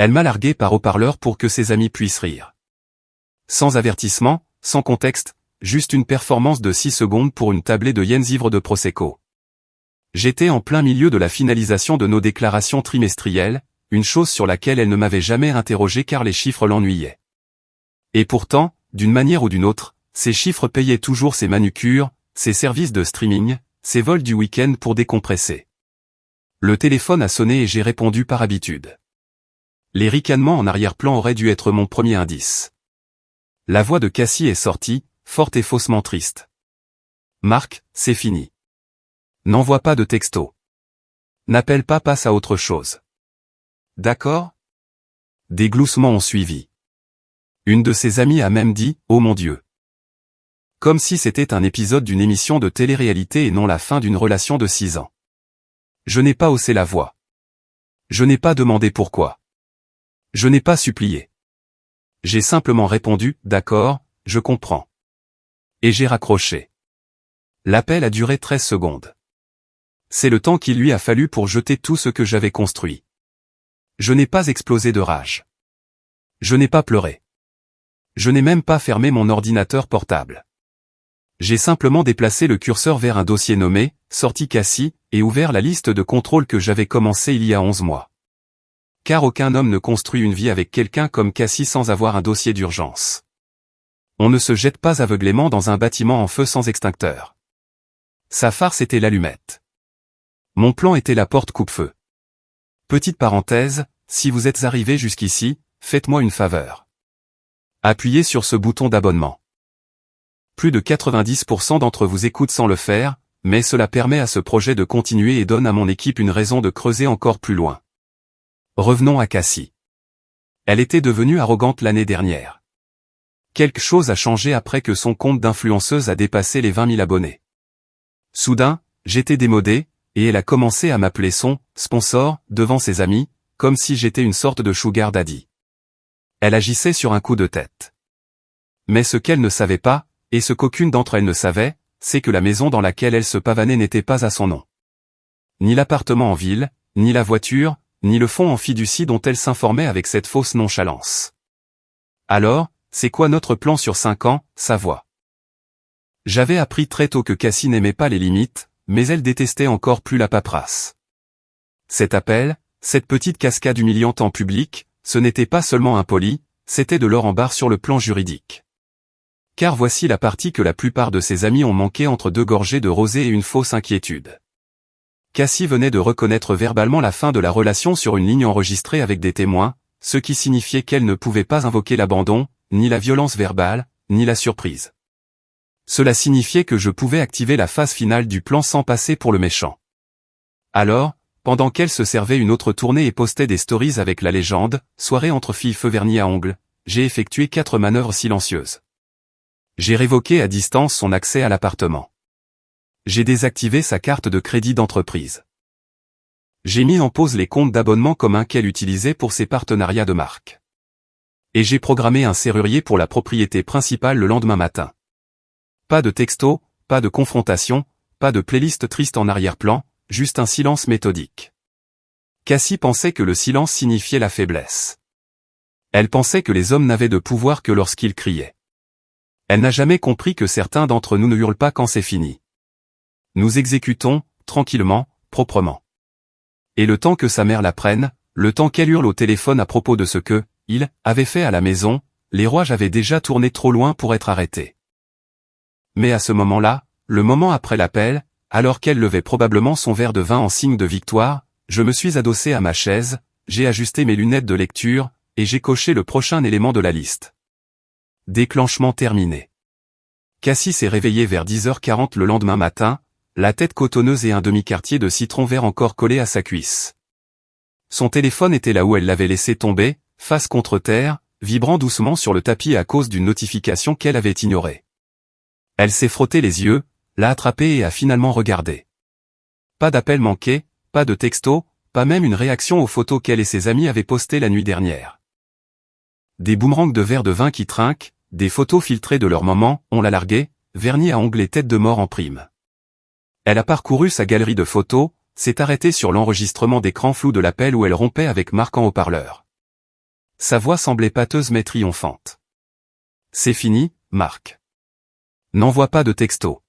Elle m'a largué par haut-parleur pour que ses amis puissent rire. Sans avertissement, sans contexte, juste une performance de 6 secondes pour une tablée de yens ivres de Prosecco. J'étais en plein milieu de la finalisation de nos déclarations trimestrielles, une chose sur laquelle elle ne m'avait jamais interrogé car les chiffres l'ennuyaient. Et pourtant, d'une manière ou d'une autre, ces chiffres payaient toujours ses manucures, ses services de streaming, ses vols du week-end pour décompresser. Le téléphone a sonné et j'ai répondu par habitude. Les ricanements en arrière-plan auraient dû être mon premier indice. La voix de Cassie est sortie, forte et faussement triste. Marc, c'est fini. N'envoie pas de texto. N'appelle pas, passe à autre chose. D'accord? Des gloussements ont suivi. Une de ses amies a même dit « Oh mon Dieu !» Comme si c'était un épisode d'une émission de télé-réalité et non la fin d'une relation de 6 ans. Je n'ai pas haussé la voix. Je n'ai pas demandé pourquoi. Je n'ai pas supplié. J'ai simplement répondu « D'accord, je comprends ». Et j'ai raccroché. L'appel a duré 13 secondes. C'est le temps qu'il lui a fallu pour jeter tout ce que j'avais construit. Je n'ai pas explosé de rage. Je n'ai pas pleuré. Je n'ai même pas fermé mon ordinateur portable. J'ai simplement déplacé le curseur vers un dossier nommé « Sortie Cassie » et ouvert la liste de contrôles que j'avais commencé il y a 11 mois. Car aucun homme ne construit une vie avec quelqu'un comme Cassie sans avoir un dossier d'urgence. On ne se jette pas aveuglément dans un bâtiment en feu sans extincteur. Sa farce était l'allumette. Mon plan était la porte coupe-feu. Petite parenthèse, si vous êtes arrivé jusqu'ici, faites-moi une faveur. Appuyez sur ce bouton d'abonnement. Plus de 90% d'entre vous écoutent sans le faire, mais cela permet à ce projet de continuer et donne à mon équipe une raison de creuser encore plus loin. Revenons à Cassie. Elle était devenue arrogante l'année dernière. Quelque chose a changé après que son compte d'influenceuse a dépassé les 20 000 abonnés. Soudain, j'étais démodé, et elle a commencé à m'appeler son « sponsor » devant ses amis, comme si j'étais une sorte de sugar daddy. Elle agissait sur un coup de tête. Mais ce qu'elle ne savait pas, et ce qu'aucune d'entre elles ne savait, c'est que la maison dans laquelle elle se pavanait n'était pas à son nom. Ni l'appartement en ville, ni la voiture, ni le fonds en fiducie dont elle s'informait avec cette fausse nonchalance. Alors, c'est quoi notre plan sur 5 ans, sa voix? J'avais appris très tôt que Cassie n'aimait pas les limites, mais elle détestait encore plus la paperasse. Cet appel, cette petite cascade humiliante en public, ce n'était pas seulement impoli, c'était de l'or en barre sur le plan juridique. Car voici la partie que la plupart de ses amis ont manqué entre 2 gorgées de rosée et une fausse inquiétude. Cassie venait de reconnaître verbalement la fin de la relation sur une ligne enregistrée avec des témoins, ce qui signifiait qu'elle ne pouvait pas invoquer l'abandon, ni la violence verbale, ni la surprise. Cela signifiait que je pouvais activer la phase finale du plan sans passer pour le méchant. Alors, pendant qu'elle se servait une autre tournée et postait des stories avec la légende, soirée entre filles feu vernis à ongles, j'ai effectué 4 manœuvres silencieuses. J'ai révoqué à distance son accès à l'appartement. J'ai désactivé sa carte de crédit d'entreprise. J'ai mis en pause les comptes d'abonnement communs qu'elle utilisait pour ses partenariats de marque. Et j'ai programmé un serrurier pour la propriété principale le lendemain matin. Pas de texto, pas de confrontation, pas de playlist triste en arrière-plan, juste un silence méthodique. Cassie pensait que le silence signifiait la faiblesse. Elle pensait que les hommes n'avaient de pouvoir que lorsqu'ils criaient. Elle n'a jamais compris que certains d'entre nous ne hurlent pas quand c'est fini. Nous exécutons, tranquillement, proprement. Et le temps que sa mère l'apprenne, le temps qu'elle hurle au téléphone à propos de ce que, il, avait fait à la maison, les rouages avaient déjà tourné trop loin pour être arrêtés. Mais à ce moment-là, le moment après l'appel, alors qu'elle levait probablement son verre de vin en signe de victoire, je me suis adossé à ma chaise, j'ai ajusté mes lunettes de lecture, et j'ai coché le prochain élément de la liste. Déclenchement terminé. Cassie s'est réveillée vers 10h40 le lendemain matin, la tête cotonneuse et un demi-quartier de citron vert encore collé à sa cuisse. Son téléphone était là où elle l'avait laissé tomber, face contre terre, vibrant doucement sur le tapis à cause d'une notification qu'elle avait ignorée. Elle s'est frotté les yeux, l'a attrapé et a finalement regardé. Pas d'appel manqué, pas de texto, pas même une réaction aux photos qu'elle et ses amis avaient postées la nuit dernière. Des boomerangs de verre de vin qui trinquent, des photos filtrées de leur moment, on l'a larguée, vernis à ongles et tête de mort en prime. Elle a parcouru sa galerie de photos, s'est arrêtée sur l'enregistrement d'écran flou de l'appel où elle rompait avec Marc en haut-parleur. Sa voix semblait pâteuse mais triomphante. C'est fini, Marc. N'envoie pas de texto.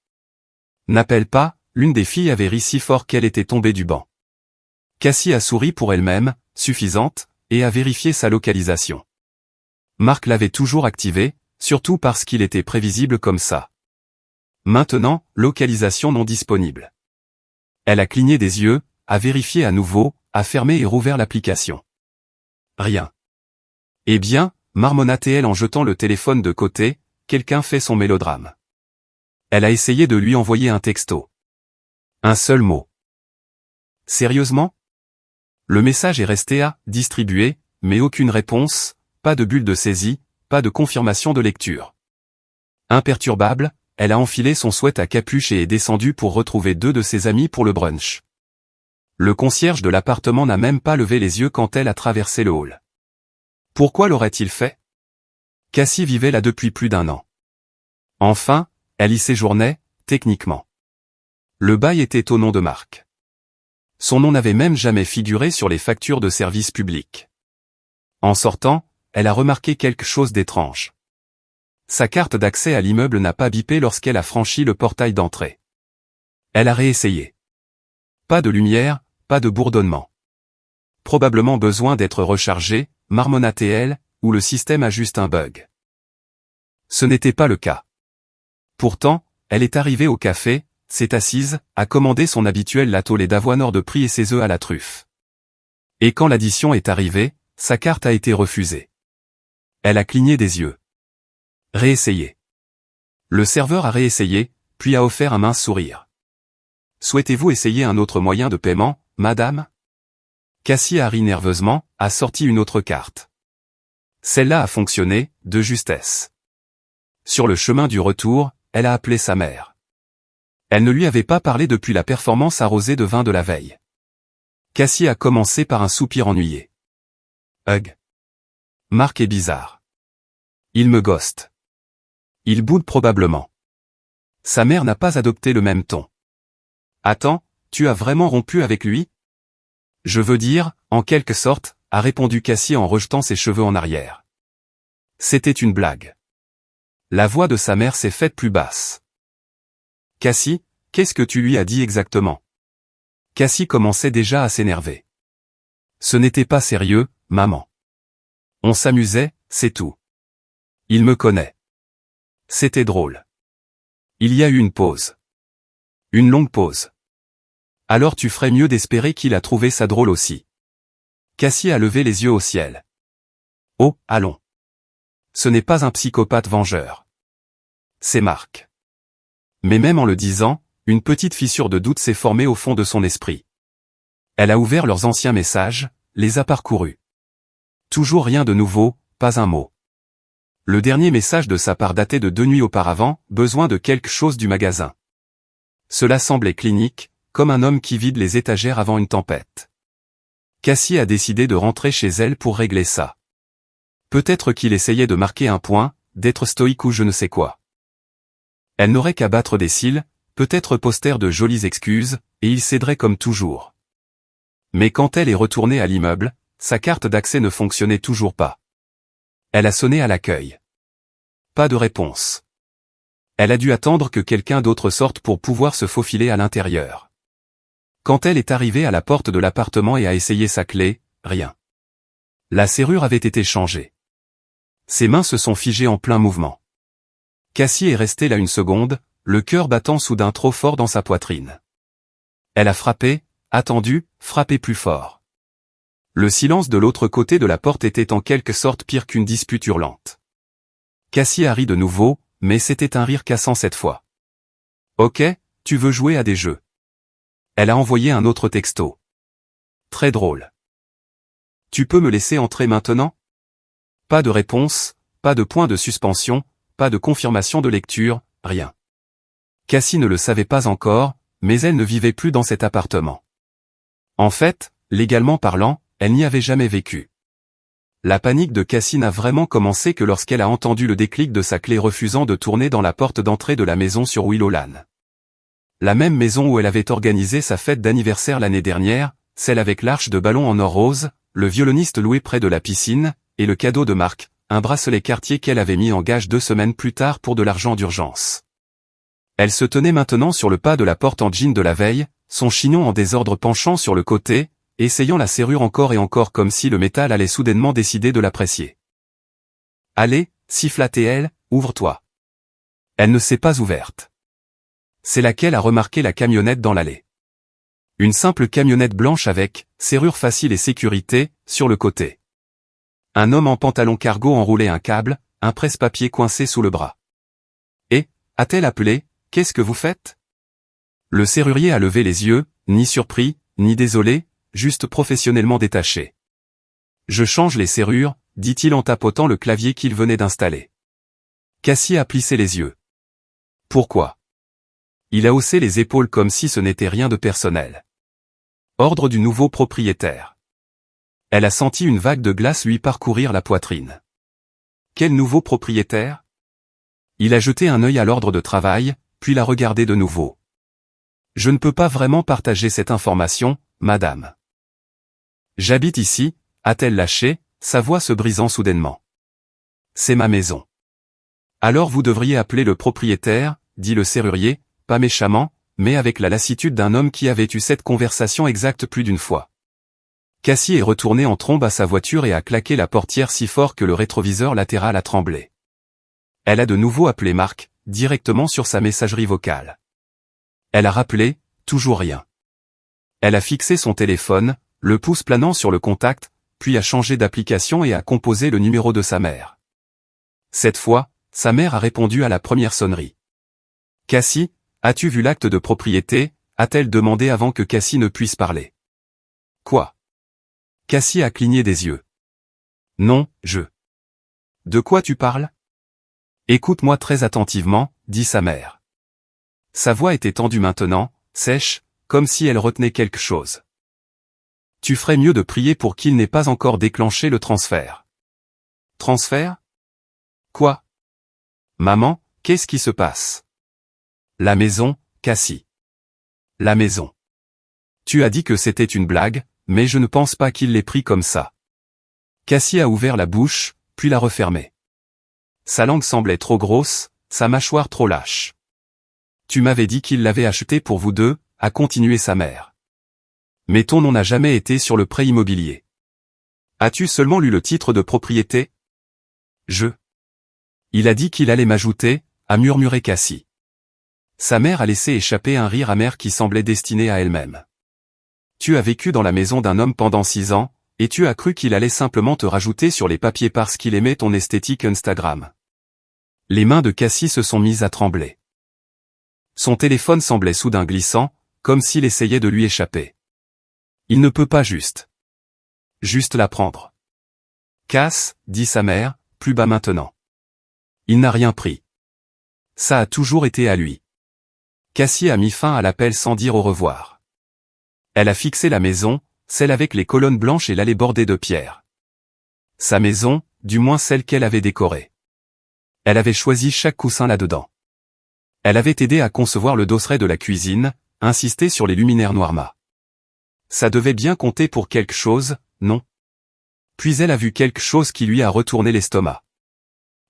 N'appelle pas, l'une des filles avait ri si fort qu'elle était tombée du banc. Cassie a souri pour elle-même, suffisante, et a vérifié sa localisation. Marc l'avait toujours activé, surtout parce qu'il était prévisible comme ça. Maintenant, localisation non disponible. Elle a cligné des yeux, a vérifié à nouveau, a fermé et rouvert l'application. Rien. Eh bien, marmonna-t-elle en jetant le téléphone de côté, quelqu'un fait son mélodrame. Elle a essayé de lui envoyer un texto. Un seul mot. Sérieusement? Le message est resté à « distribuer », mais aucune réponse, pas de bulle de saisie, pas de confirmation de lecture. Imperturbable, elle a enfilé son sweat à capuche et est descendue pour retrouver 2 de ses amis pour le brunch. Le concierge de l'appartement n'a même pas levé les yeux quand elle a traversé le hall. Pourquoi l'aurait-il fait? Cassie vivait là depuis plus d'1 an. Enfin, elle y séjournait, techniquement. Le bail était au nom de Marc. Son nom n'avait même jamais figuré sur les factures de service public. En sortant, elle a remarqué quelque chose d'étrange. Sa carte d'accès à l'immeuble n'a pas bipé lorsqu'elle a franchi le portail d'entrée. Elle a réessayé. Pas de lumière, pas de bourdonnement. Probablement besoin d'être rechargé, marmonna-t-elle, ou le système a juste un bug. Ce n'était pas le cas. Pourtant, elle est arrivée au café, s'est assise, a commandé son habituel lait d'avoine hors de prix et ses œufs à la truffe. Et quand l'addition est arrivée, sa carte a été refusée. Elle a cligné des yeux. Réessayé. Le serveur a réessayé, puis a offert un mince sourire. Souhaitez-vous essayer un autre moyen de paiement, madame? Cassie a ri nerveusement, a sorti une autre carte. Celle-là a fonctionné, de justesse. Sur le chemin du retour, elle a appelé sa mère. Elle ne lui avait pas parlé depuis la performance arrosée de vin de la veille. Cassie a commencé par un soupir ennuyé. Hug. Marc est bizarre. Il me ghoste. Il boude probablement. Sa mère n'a pas adopté le même ton. Attends, tu as vraiment rompu avec lui? Je veux dire, en quelque sorte, a répondu Cassie en rejetant ses cheveux en arrière. C'était une blague. La voix de sa mère s'est faite plus basse. Cassie, qu'est-ce que tu lui as dit exactement? Cassie commençait déjà à s'énerver. Ce n'était pas sérieux, maman. On s'amusait, c'est tout. Il me connaît. C'était drôle. Il y a eu une pause. Une longue pause. Alors tu ferais mieux d'espérer qu'il a trouvé ça drôle aussi. Cassie a levé les yeux au ciel. Oh, allons. Ce n'est pas un psychopathe vengeur. C'est Marc. Mais même en le disant, une petite fissure de doute s'est formée au fond de son esprit. Elle a ouvert leurs anciens messages, les a parcourus. Toujours rien de nouveau, pas un mot. Le dernier message de sa part datait de 2 nuits auparavant, besoin de quelque chose du magasin. Cela semblait clinique, comme un homme qui vide les étagères avant une tempête. Cassie a décidé de rentrer chez elle pour régler ça. Peut-être qu'il essayait de marquer un point, d'être stoïque ou je ne sais quoi. Elle n'aurait qu'à battre des cils, peut-être poster de jolies excuses, et il céderait comme toujours. Mais quand elle est retournée à l'immeuble, sa carte d'accès ne fonctionnait toujours pas. Elle a sonné à l'accueil. Pas de réponse. Elle a dû attendre que quelqu'un d'autre sorte pour pouvoir se faufiler à l'intérieur. Quand elle est arrivée à la porte de l'appartement et a essayé sa clé, rien. La serrure avait été changée. Ses mains se sont figées en plein mouvement. Cassie est restée là 1 seconde, le cœur battant soudain trop fort dans sa poitrine. Elle a frappé, attendu, frappé plus fort. Le silence de l'autre côté de la porte était en quelque sorte pire qu'une dispute hurlante. Cassie a ri de nouveau, mais c'était un rire cassant cette fois. Ok, tu veux jouer à des jeux. Elle a envoyé un autre texto. Très drôle. Tu peux me laisser entrer maintenant? Pas de réponse, pas de point de suspension, pas de confirmation de lecture, rien. Cassie ne le savait pas encore, mais elle ne vivait plus dans cet appartement. En fait, légalement parlant, elle n'y avait jamais vécu. La panique de Cassie n'a vraiment commencé que lorsqu'elle a entendu le déclic de sa clé refusant de tourner dans la porte d'entrée de la maison sur Willow Lane. La même maison où elle avait organisé sa fête d'anniversaire l'année dernière, celle avec l'arche de ballon en or rose, le violoniste loué près de la piscine, et le cadeau de Marc, un bracelet Cartier qu'elle avait mis en gage 2 semaines plus tard pour de l'argent d'urgence. Elle se tenait maintenant sur le pas de la porte en jean de la veille, son chignon en désordre penchant sur le côté, essayant la serrure encore et encore comme si le métal allait soudainement décider de l'apprécier. « Allez, siffla-t-elle, ouvre-toi. » Elle ne s'est pas ouverte. C'est là qu'elle a remarqué la camionnette dans l'allée. Une simple camionnette blanche avec, serrure facile et sécurité, sur le côté. Un homme en pantalon cargo enroulait un câble, un presse-papier coincé sous le bras. « Et, a-t-elle appelé, qu'est-ce que vous faites ?» Le serrurier a levé les yeux, ni surpris, ni désolé, juste professionnellement détaché. « Je change les serrures, » dit-il en tapotant le clavier qu'il venait d'installer. Cassie a plissé les yeux. « Pourquoi ?» Il a haussé les épaules comme si ce n'était rien de personnel. Ordre du nouveau propriétaire. Elle a senti une vague de glace lui parcourir la poitrine. Quel nouveau propriétaire ? Il a jeté un œil à l'ordre de travail, puis l'a regardé de nouveau. Je ne peux pas vraiment partager cette information, madame. J'habite ici, a-t-elle lâché, sa voix se brisant soudainement. C'est ma maison. Alors vous devriez appeler le propriétaire, dit le serrurier, pas méchamment, mais avec la lassitude d'un homme qui avait eu cette conversation exacte plus d'une fois. Cassie est retournée en trombe à sa voiture et a claqué la portière si fort que le rétroviseur latéral a tremblé. Elle a de nouveau appelé Marc, directement sur sa messagerie vocale. Elle a rappelé, toujours rien. Elle a fixé son téléphone, le pouce planant sur le contact, puis a changé d'application et a composé le numéro de sa mère. Cette fois, sa mère a répondu à la première sonnerie. « Cassie, as-tu vu l'acte de propriété ?» a-t-elle demandé avant que Cassie ne puisse parler. « Quoi ?» Cassie a cligné des yeux. « Non, je... »« De quoi tu parles ?»« Écoute-moi très attentivement, » dit sa mère. Sa voix était tendue maintenant, sèche, comme si elle retenait quelque chose. « Tu ferais mieux de prier pour qu'il n'ait pas encore déclenché le transfert. »« Transfert ? Quoi ? Maman, qu'est-ce qui se passe ? » La maison, Cassie. La maison. Tu as dit que c'était une blague, mais je ne pense pas qu'il l'ait pris comme ça. Cassie a ouvert la bouche, puis l'a refermée. Sa langue semblait trop grosse, sa mâchoire trop lâche. Tu m'avais dit qu'il l'avait acheté pour vous deux, a continué sa mère. Mais ton nom n'a jamais été sur le prêt immobilier. As-tu seulement lu le titre de propriété ? Il a dit qu'il allait m'ajouter, a murmuré Cassie. Sa mère a laissé échapper un rire amer qui semblait destiné à elle-même. Tu as vécu dans la maison d'un homme pendant 6 ans, et tu as cru qu'il allait simplement te rajouter sur les papiers parce qu'il aimait ton esthétique Instagram. Les mains de Cassie se sont mises à trembler. Son téléphone semblait soudain glissant, comme s'il essayait de lui échapper. Il ne peut pas juste la prendre. Cass, dit sa mère, plus bas maintenant. Il n'a rien pris. Ça a toujours été à lui. Cassie a mis fin à l'appel sans dire au revoir. Elle a fixé la maison, celle avec les colonnes blanches et l'allée bordée de pierres. Sa maison, du moins celle qu'elle avait décorée. Elle avait choisi chaque coussin là-dedans. Elle avait aidé à concevoir le dosseret de la cuisine, insisté sur les luminaires noirs mat. Ça devait bien compter pour quelque chose, non ? Puis elle a vu quelque chose qui lui a retourné l'estomac.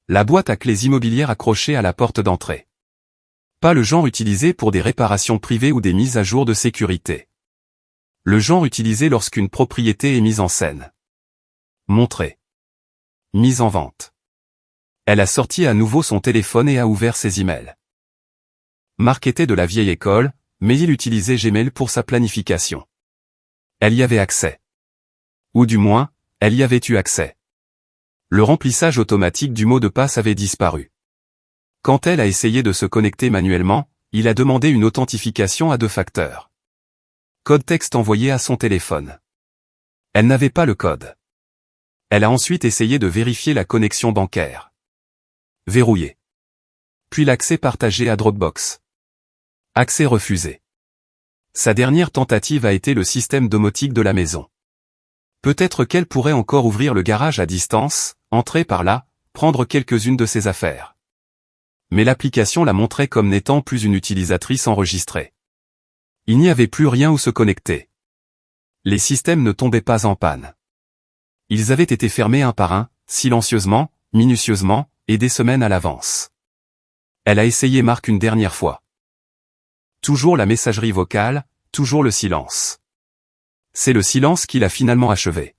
La boîte à clés immobilières accrochée à la porte d'entrée. Pas le genre utilisé pour des réparations privées ou des mises à jour de sécurité. Le genre utilisé lorsqu'une propriété est mise en scène. Montrée. Mise en vente. Elle a sorti à nouveau son téléphone et a ouvert ses emails. Marc était de la vieille école, mais il utilisait Gmail pour sa planification. Elle y avait accès. Ou du moins, elle y avait eu accès. Le remplissage automatique du mot de passe avait disparu. Quand elle a essayé de se connecter manuellement, il a demandé une authentification à 2 facteurs. Code texte envoyé à son téléphone. Elle n'avait pas le code. Elle a ensuite essayé de vérifier la connexion bancaire. Verrouillé. Puis l'accès partagé à Dropbox. Accès refusé. Sa dernière tentative a été le système domotique de la maison. Peut-être qu'elle pourrait encore ouvrir le garage à distance, entrer par là, prendre quelques-unes de ses affaires. Mais l'application la montrait comme n'étant plus une utilisatrice enregistrée. Il n'y avait plus rien où se connecter. Les systèmes ne tombaient pas en panne. Ils avaient été fermés un par un, silencieusement, minutieusement, et des semaines à l'avance. Elle a essayé Marc une dernière fois. Toujours la messagerie vocale, toujours le silence. C'est le silence qui l'a finalement achevé.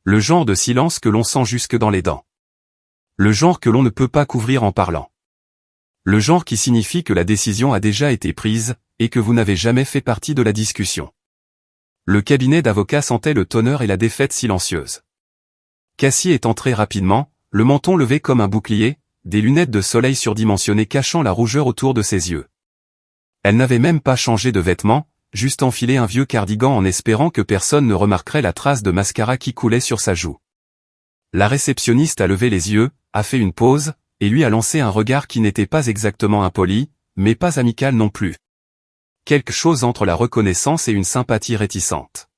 Le genre de silence que l'on sent jusque dans les dents. Le genre que l'on ne peut pas couvrir en parlant. Le genre qui signifie que la décision a déjà été prise, et que vous n'avez jamais fait partie de la discussion. Le cabinet d'avocats sentait le tonnerre et la défaite silencieuse. Cassie est entrée rapidement, le menton levé comme un bouclier, des lunettes de soleil surdimensionnées cachant la rougeur autour de ses yeux. Elle n'avait même pas changé de vêtements, juste enfilé un vieux cardigan en espérant que personne ne remarquerait la trace de mascara qui coulait sur sa joue. La réceptionniste a levé les yeux, a fait une pause, et lui a lancé un regard qui n'était pas exactement impoli, mais pas amical non plus. Quelque chose entre la reconnaissance et une sympathie réticente.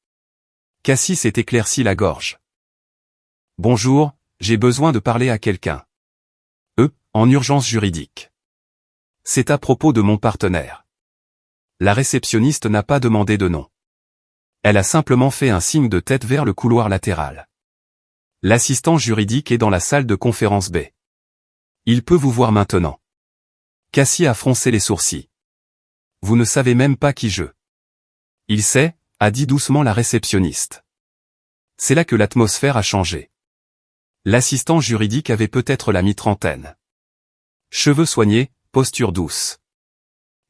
Cassie s'est éclairci la gorge. « Bonjour, j'ai besoin de parler à quelqu'un. » En urgence juridique. C'est à propos de mon partenaire. La réceptionniste n'a pas demandé de nom. Elle a simplement fait un signe de tête vers le couloir latéral. L'assistant juridique est dans la salle de conférence B. Il peut vous voir maintenant. Cassie a froncé les sourcils. Vous ne savez même pas qui je. Il sait, a dit doucement la réceptionniste. C'est là que l'atmosphère a changé. L'assistant juridique avait peut-être la mi-trentaine. Cheveux soignés, posture douce.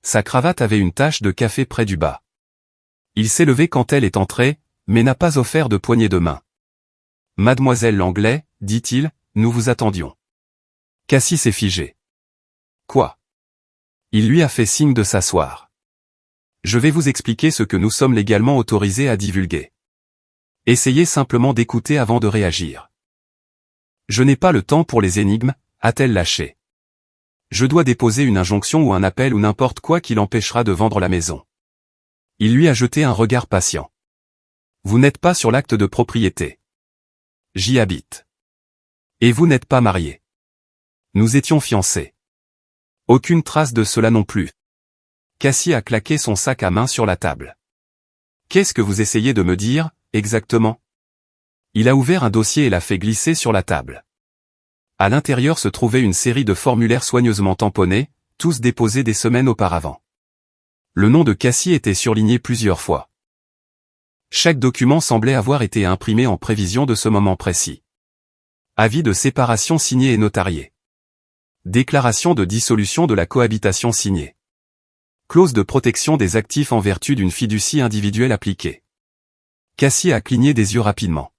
Sa cravate avait une tache de café près du bas. Il s'est levé quand elle est entrée, mais n'a pas offert de poignée de main. « Mademoiselle Langlais, dit-il, nous vous attendions. » Cassie s'est figée. « Quoi ?» Il lui a fait signe de s'asseoir. « Je vais vous expliquer ce que nous sommes légalement autorisés à divulguer. Essayez simplement d'écouter avant de réagir. » Je n'ai pas le temps pour les énigmes, a-t-elle lâché. Je dois déposer une injonction ou un appel ou n'importe quoi qui l'empêchera de vendre la maison. Il lui a jeté un regard patient. Vous n'êtes pas sur l'acte de propriété. J'y habite. Et vous n'êtes pas marié. Nous étions fiancés. Aucune trace de cela non plus. Cassie a claqué son sac à main sur la table. Qu'est-ce que vous essayez de me dire, exactement? Il a ouvert un dossier et l'a fait glisser sur la table. À l'intérieur se trouvait une série de formulaires soigneusement tamponnés, tous déposés des semaines auparavant. Le nom de Cassie était surligné plusieurs fois. Chaque document semblait avoir été imprimé en prévision de ce moment précis. Avis de séparation signé et notarié. Déclaration de dissolution de la cohabitation signée. Clause de protection des actifs en vertu d'une fiducie individuelle appliquée. Cassie a cligné des yeux rapidement.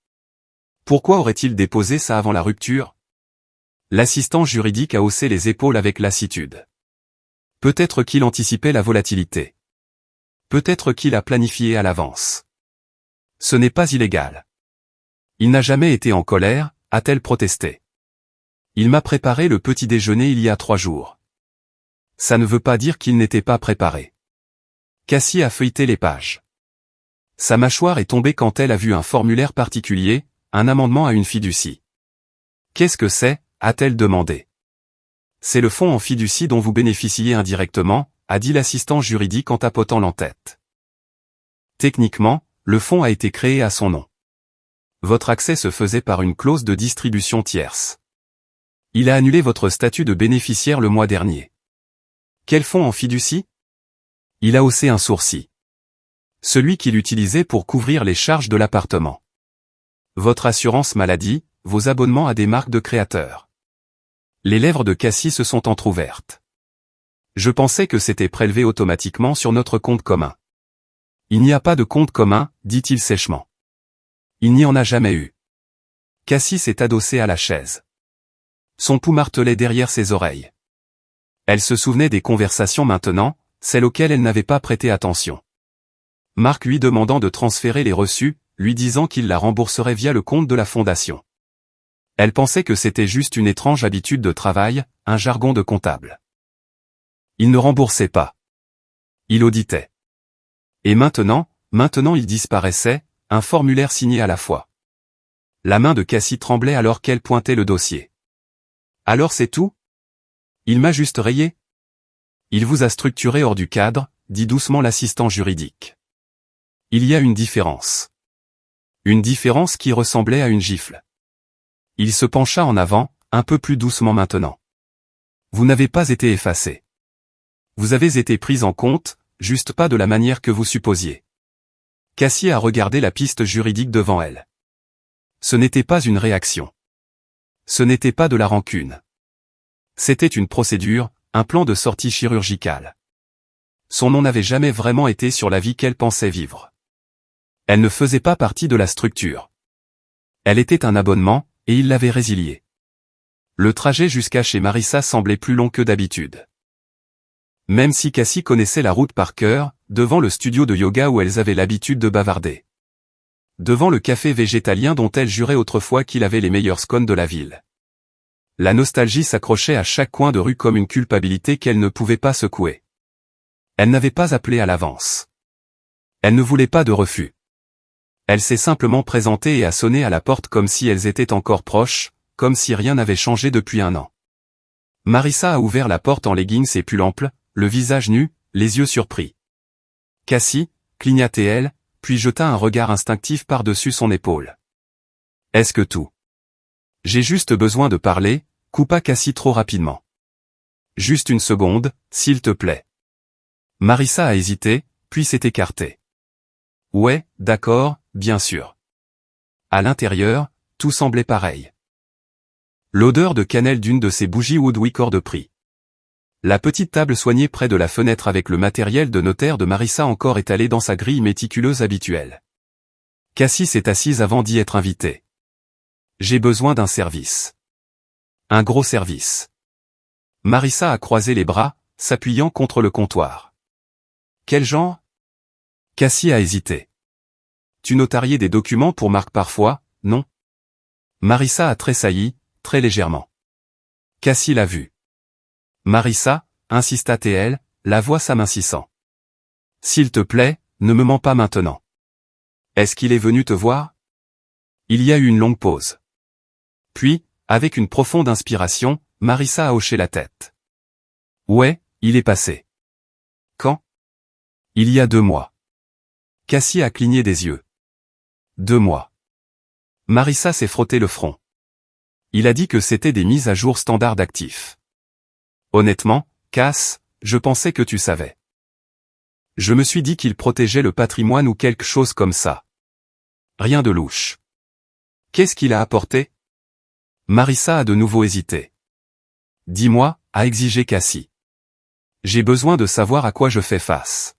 Pourquoi aurait-il déposé ça avant la rupture? L'assistant juridique a haussé les épaules avec lassitude. Peut-être qu'il anticipait la volatilité. Peut-être qu'il a planifié à l'avance. Ce n'est pas illégal. Il n'a jamais été en colère, a-t-elle protesté. Il m'a préparé le petit déjeuner il y a 3 jours. Ça ne veut pas dire qu'il n'était pas préparé. Cassie a feuilleté les pages. Sa mâchoire est tombée quand elle a vu un formulaire particulier, un amendement à une fiducie. Qu'est-ce que c'est? A-t-elle demandé. C'est le fonds en fiducie dont vous bénéficiez indirectement, a dit l'assistant juridique en tapotant l'entête. Techniquement, le fonds a été créé à son nom. Votre accès se faisait par une clause de distribution tierce. Il a annulé votre statut de bénéficiaire le mois dernier. Quel fonds en fiducie? Il a haussé un sourcil. Celui qu'il utilisait pour couvrir les charges de l'appartement. Votre assurance maladie, vos abonnements à des marques de créateurs. Les lèvres de Cassie se sont entr'ouvertes. Je pensais que c'était prélevé automatiquement sur notre compte commun. Il n'y a pas de compte commun, dit-il sèchement. Il n'y en a jamais eu. Cassie s'est adossée à la chaise. Son pouls martelait derrière ses oreilles. Elle se souvenait des conversations maintenant, celles auxquelles elle n'avait pas prêté attention. Marc lui demandant de transférer les reçus, lui disant qu'il la rembourserait via le compte de la fondation. Elle pensait que c'était juste une étrange habitude de travail, un jargon de comptable. Il ne remboursait pas. Il auditait. Et maintenant il disparaissait, un formulaire signé à la fois. La main de Cassie tremblait alors qu'elle pointait le dossier. Alors c'est tout? Il m'a juste rayé? Il vous a structuré hors du cadre, dit doucement l'assistant juridique. Il y a une différence. Une différence qui ressemblait à une gifle. Il se pencha en avant, un peu plus doucement maintenant. Vous n'avez pas été effacé. Vous avez été prise en compte, juste pas de la manière que vous supposiez. Cassie a regardé la piste juridique devant elle. Ce n'était pas une réaction. Ce n'était pas de la rancune. C'était une procédure, un plan de sortie chirurgicale. Son nom n'avait jamais vraiment été sur la vie qu'elle pensait vivre. Elle ne faisait pas partie de la structure. Elle était un abonnement, et il l'avait résilié. Le trajet jusqu'à chez Marissa semblait plus long que d'habitude. Même si Cassie connaissait la route par cœur, devant le studio de yoga où elles avaient l'habitude de bavarder. Devant le café végétalien dont elle jurait autrefois qu'il avait les meilleurs scones de la ville. La nostalgie s'accrochait à chaque coin de rue comme une culpabilité qu'elle ne pouvait pas secouer. Elle n'avait pas appelé à l'avance. Elle ne voulait pas de refus. Elle s'est simplement présentée et a sonné à la porte comme si elles étaient encore proches, comme si rien n'avait changé depuis un an. Marissa a ouvert la porte en leggings et pull ample, le visage nu, les yeux surpris. Cassie, cligna-t-elle, puis jeta un regard instinctif par-dessus son épaule. Est-ce que tout? J'ai juste besoin de parler, coupa Cassie trop rapidement. Juste une seconde, s'il te plaît. Marissa a hésité, puis s'est écartée. Ouais, d'accord, bien sûr. À l'intérieur, tout semblait pareil. L'odeur de cannelle d'une de ces bougies Woodwick hors de prix. La petite table soignée près de la fenêtre avec le matériel de notaire de Marissa encore étalé dans sa grille méticuleuse habituelle. Cassie s'est assise avant d'y être invitée. J'ai besoin d'un service. Un gros service. Marissa a croisé les bras, s'appuyant contre le comptoir. Quel genre? Cassie a hésité. Tu notariais des documents pour Marc parfois, non? Marissa a tressailli, très légèrement. Cassie l'a vu. Marissa, insista-t-elle, la voix s'amincissant. S'il te plaît, ne me mens pas maintenant. Est-ce qu'il est venu te voir? Il y a eu une longue pause. Puis, avec une profonde inspiration, Marissa a hoché la tête. Ouais, il est passé. Quand? Il y a 2 mois. Cassie a cligné des yeux. 2 mois. Marissa s'est frotté le front. Il a dit que c'était des mises à jour standards d'actifs. Honnêtement, Cass, je pensais que tu savais. Je me suis dit qu'il protégeait le patrimoine ou quelque chose comme ça. Rien de louche. Qu'est-ce qu'il a apporté? Marissa a de nouveau hésité. Dis-moi, a exigé Cassie. J'ai besoin de savoir à quoi je fais face.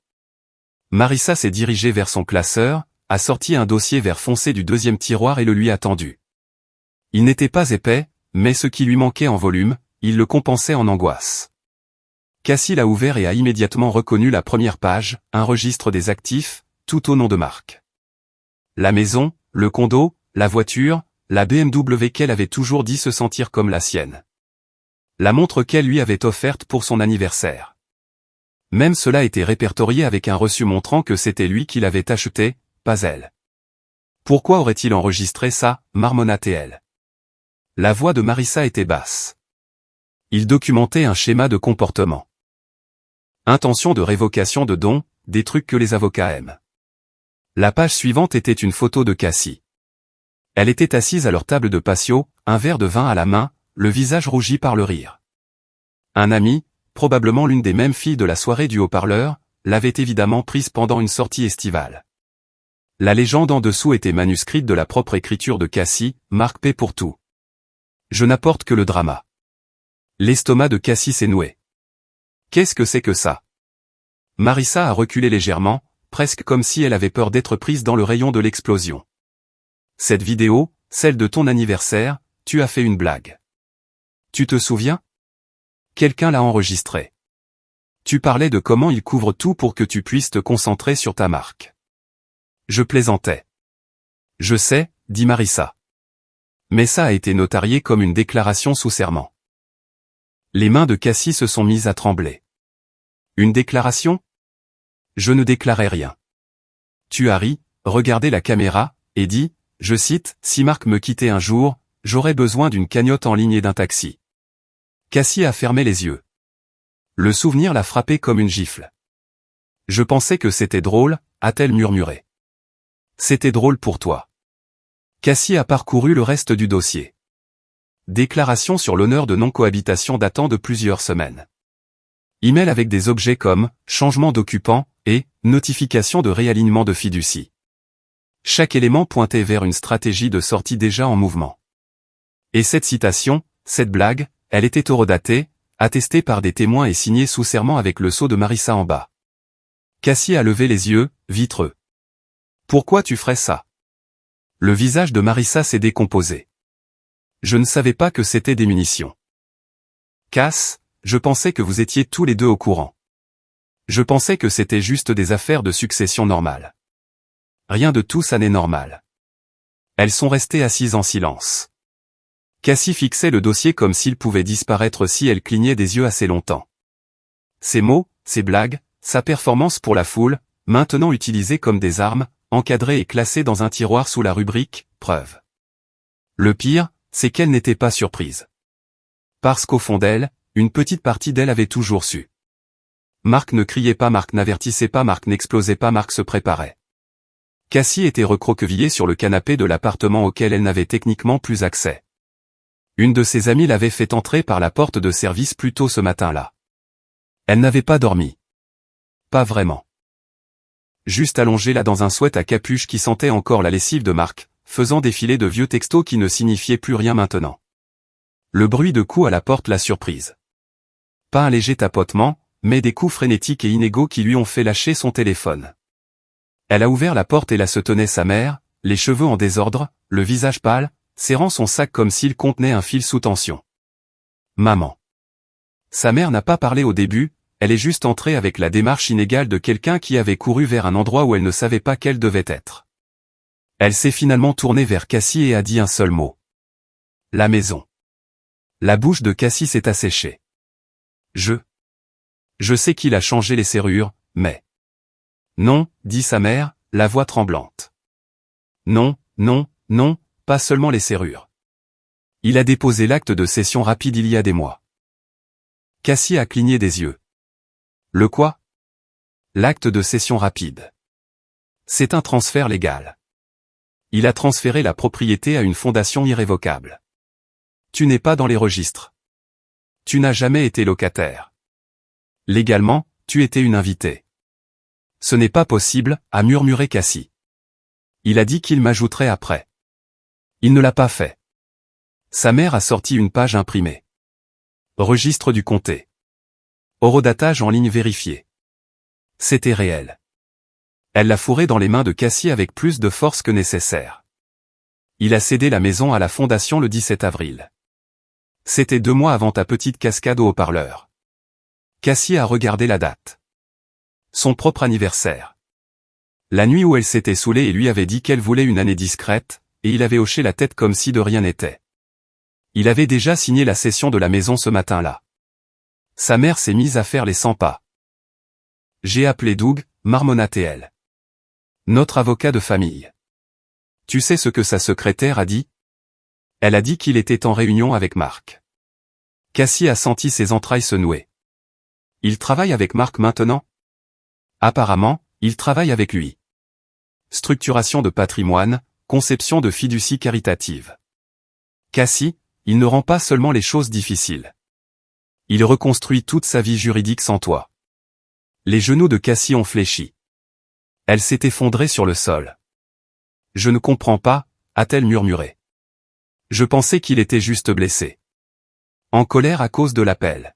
Marissa s'est dirigée vers son classeur, a sorti un dossier vert foncé du deuxième tiroir et le lui a tendu. Il n'était pas épais, mais ce qui lui manquait en volume, il le compensait en angoisse. Cassie l'a ouvert et a immédiatement reconnu la première page, un registre des actifs, tout au nom de Marc. La maison, le condo, la voiture, la BMW qu'elle avait toujours dit se sentir comme la sienne. La montre qu'elle lui avait offerte pour son anniversaire. Même cela était répertorié avec un reçu montrant que c'était lui qui l'avait acheté, pas elle. Pourquoi aurait-il enregistré ça, marmonna-t-elle. La voix de Marissa était basse. Il documentait un schéma de comportement. Intention de révocation de dons, des trucs que les avocats aiment. La page suivante était une photo de Cassie. Elle était assise à leur table de patio, un verre de vin à la main, le visage rougi par le rire. Un ami, probablement l'une des mêmes filles de la soirée du haut-parleur, l'avait évidemment prise pendant une sortie estivale. La légende en dessous était manuscrite de la propre écriture de Cassie, Marc paie pour tout. Je n'apporte que le drama. L'estomac de Cassie s'est noué. Qu'est-ce que c'est que ça? Marissa a reculé légèrement, presque comme si elle avait peur d'être prise dans le rayon de l'explosion. Cette vidéo, celle de ton anniversaire, tu as fait une blague. Tu te souviens? Quelqu'un l'a enregistrée. Tu parlais de comment il couvre tout pour que tu puisses te concentrer sur ta marque. Je plaisantais. Je sais, dit Marissa. Mais ça a été notarié comme une déclaration sous serment. Les mains de Cassie se sont mises à trembler. Une déclaration? Je ne déclarais rien. Tu as ri, regardé la caméra, et dit, je cite, si Marc me quittait un jour, j'aurais besoin d'une cagnotte en ligne et d'un taxi. Cassie a fermé les yeux. Le souvenir l'a frappé comme une gifle. Je pensais que c'était drôle, a-t-elle murmuré. C'était drôle pour toi. Cassie a parcouru le reste du dossier. déclaration sur l'honneur de non-cohabitation datant de plusieurs semaines. Email avec des objets comme changement d'occupant et notification de réalignement de fiducie. Chaque élément pointait vers une stratégie de sortie déjà en mouvement. Et cette citation, cette blague, elle était horodatée, attestée par des témoins et signée sous serment avec le sceau de Marissa en bas. Cassie a levé les yeux, vitreux. Pourquoi tu ferais ça? Le visage de Marissa s'est décomposé. Je ne savais pas que c'était des munitions. Cass, je pensais que vous étiez tous les deux au courant. Je pensais que c'était juste des affaires de succession normale. Rien de tout ça n'est normal. Elles sont restées assises en silence. Cassie fixait le dossier comme s'il pouvait disparaître si elle clignait des yeux assez longtemps. Ses mots, ses blagues, sa performance pour la foule, maintenant utilisés comme des armes, encadrées et classées dans un tiroir sous la rubrique « Preuve ». Le pire, c'est qu'elle n'était pas surprise. Parce qu'au fond d'elle, une petite partie d'elle avait toujours su. Marc ne criait pas, Marc n'avertissait pas, Marc n'explosait pas, Marc se préparait. Cassie était recroquevillée sur le canapé de l'appartement auquel elle n'avait techniquement plus accès. Une de ses amies l'avait fait entrer par la porte de service plus tôt ce matin-là. Elle n'avait pas dormi. Pas vraiment. Juste allongée là dans un sweat à capuche qui sentait encore la lessive de Marc, faisant défiler de vieux textos qui ne signifiaient plus rien maintenant. Le bruit de coups à la porte l'a surprise. Pas un léger tapotement, mais des coups frénétiques et inégaux qui lui ont fait lâcher son téléphone. Elle a ouvert la porte et là se tenait sa mère, les cheveux en désordre, le visage pâle, serrant son sac comme s'il contenait un fil sous tension. Maman. Sa mère n'a pas parlé au début, elle est juste entrée avec la démarche inégale de quelqu'un qui avait couru vers un endroit où elle ne savait pas qu'elle devait être. Elle s'est finalement tournée vers Cassie et a dit un seul mot. La maison. La bouche de Cassie s'est asséchée. Je sais qu'il a changé les serrures, mais... Non, dit sa mère, la voix tremblante. Non, non, non, pas seulement les serrures. Il a déposé l'acte de cession rapide il y a des mois. Cassie a cligné des yeux. Le quoi? L'acte de cession rapide. C'est un transfert légal. Il a transféré la propriété à une fondation irrévocable. Tu n'es pas dans les registres. Tu n'as jamais été locataire. Légalement, tu étais une invitée. Ce n'est pas possible, a murmuré Cassie. Il a dit qu'il m'ajouterait après. Il ne l'a pas fait. Sa mère a sorti une page imprimée. Registre du comté. Horodatage en ligne vérifié. C'était réel. Elle l'a fourré dans les mains de Cassie avec plus de force que nécessaire. Il a cédé la maison à la fondation le 17 avril. C'était 2 mois avant ta petite cascade au haut-parleur. Cassie a regardé la date. Son propre anniversaire. La nuit où elle s'était saoulée et lui avait dit qu'elle voulait une année discrète, et il avait hoché la tête comme si de rien n'était. Il avait déjà signé la cession de la maison ce matin-là. Sa mère s'est mise à faire les 100 pas. J'ai appelé Doug, marmonna-t-elle. Notre avocat de famille. Tu sais ce que sa secrétaire a dit? Elle a dit qu'il était en réunion avec Marc. Cassie a senti ses entrailles se nouer. Il travaille avec Marc maintenant? Apparemment, il travaille avec lui. Structuration de patrimoine, conception de fiducie caritative. Cassie, il ne rend pas seulement les choses difficiles. Il reconstruit toute sa vie juridique sans toi. Les genoux de Cassie ont fléchi. Elle s'est effondrée sur le sol. Je ne comprends pas, a-t-elle murmuré. Je pensais qu'il était juste blessé. En colère à cause de l'appel.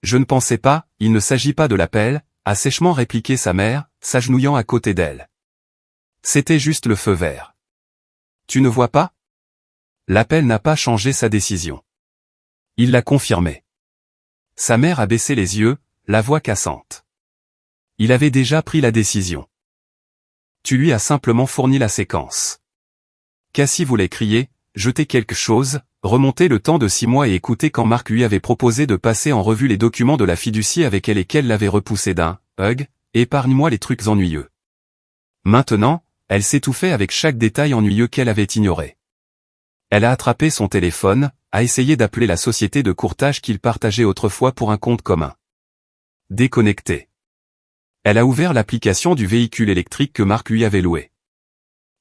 Je ne pensais pas, il ne s'agit pas de l'appel, a sèchement répliqué sa mère, s'agenouillant à côté d'elle. C'était juste le feu vert. Tu ne vois pas? L'appel n'a pas changé sa décision. Il l'a confirmé. Sa mère a baissé les yeux, la voix cassante. Il avait déjà pris la décision. Tu lui as simplement fourni la séquence. Cassie voulait crier, jeter quelque chose, remonter le temps de 6 mois et écouter quand Marc lui avait proposé de passer en revue les documents de la fiducie avec elle et qu'elle l'avait repoussé d'un « hug », épargne-moi les trucs ennuyeux. Maintenant, elle s'étouffait avec chaque détail ennuyeux qu'elle avait ignoré. Elle a attrapé son téléphone, a essayé d'appeler la société de courtage qu'ils partageaient autrefois pour un compte commun. Déconnecté. Elle a ouvert l'application du véhicule électrique que Marc lui avait loué.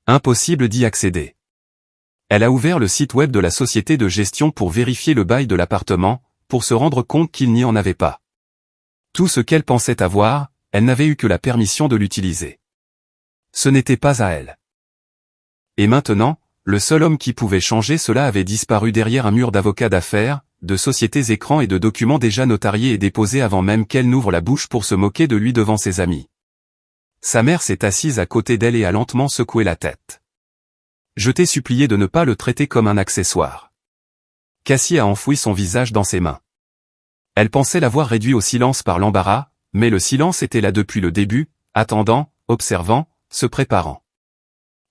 Impossible d'y accéder. Elle a ouvert le site web de la société de gestion pour vérifier le bail de l'appartement, pour se rendre compte qu'il n'y en avait pas. Tout ce qu'elle pensait avoir, elle n'avait eu que la permission de l'utiliser. Ce n'était pas à elle. Et maintenant, le seul homme qui pouvait changer cela avait disparu derrière un mur d'avocats d'affaires, de sociétés écrans et de documents déjà notariés et déposés avant même qu'elle n'ouvre la bouche pour se moquer de lui devant ses amis. Sa mère s'est assise à côté d'elle et a lentement secoué la tête. Je t'ai supplié de ne pas le traiter comme un accessoire. Cassie a enfoui son visage dans ses mains. Elle pensait l'avoir réduit au silence par l'embarras, mais le silence était là depuis le début, attendant, observant, se préparant.